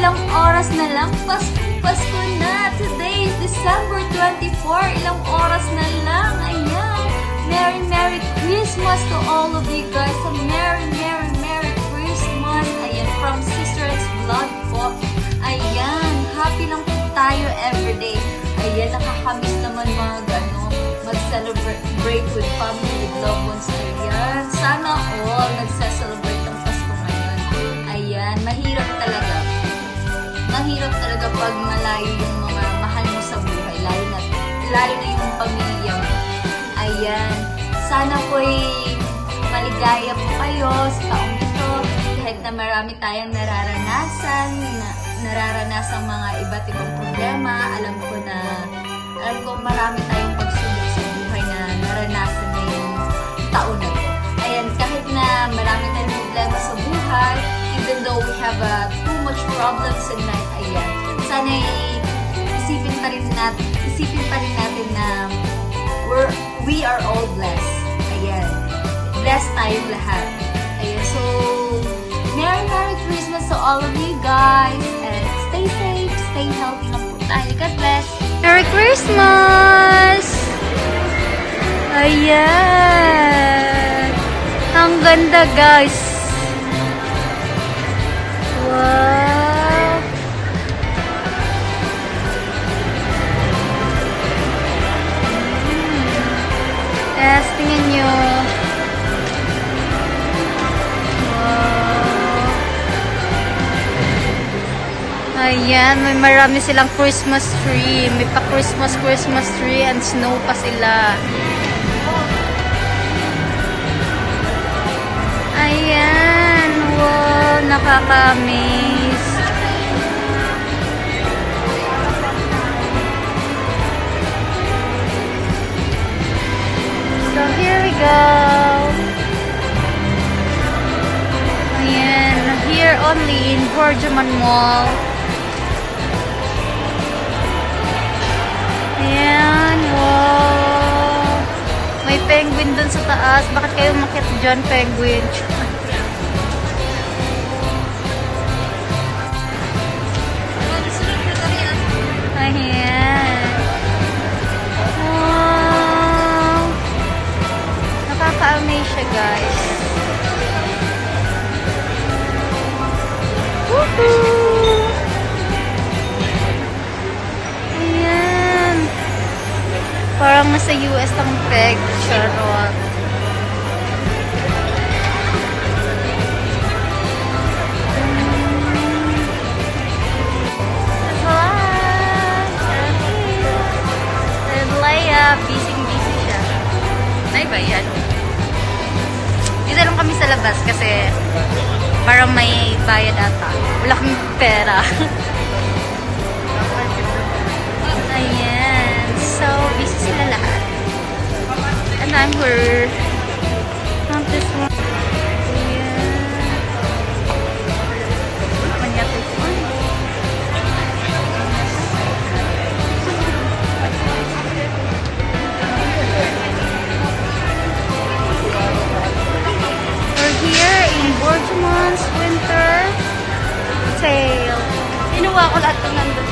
Ilang oras na lang, Pasko na! Today is December 24. Ilang oras na lang. Ayan. Merry Christmas to all of you guys. A Merry Christmas. Ayan, from Sister's Vlog po. Ayan, happy lang po tayo everyday. Ayan, nakakamiss naman mag-celebrate with family, with loved ones. Ayan, sana all nagsa-celebrate ng Pasko ngayon. Ayan, mahirap talaga. Mahirap talaga pag malayo yung mga mahal mo sa buhay, lalo na yung pamilya mo. Ayan, sana po'y maligaya po kayo sa taong ito, kahit na marami tayong nararanasang mga iba't ibang problema. Alam ko marami tayong pagsubok sa buhay na naranasan na yung taon na to. Ayan, kahit na marami tayong problema sa buhay, even though we have too much problems in life, ayan, sana isipin pa rin natin na we are all blessed. Ayan, blessed tayong lahat. Ayan, so Merry Christmas to all of you guys, and stay safe, stay healthy na po tayo. God bless. Merry Christmas! Ayan, ang ganda guys. Wow! Yes, tingnan nyo. Wow! Ayan, may marami silang Christmas tree. May pa Christmas tree and snow pa sila. Ayan, wow, nakaka-amaze. So here we go. Ayan, here only in Borjuman Mall. Ayan, wow. May penguin dun sa taas. Bakit kayo umakyat dyan, penguin? Ayan. Wow. Nakaka-amaze siya, guys. Woohoo! Ayan. Parang nasa US ang peg. Charot. Busy siya. Ay ba yan? Dito lang kami sa labas kasi parang may bayad ata. Wala kaming pera. Ayan. So, busy sila lahat. And I'm here. Not this one. Ayan. Manyat this one. Borjuman's winter sale. Inuwa ko lahat ng nandun.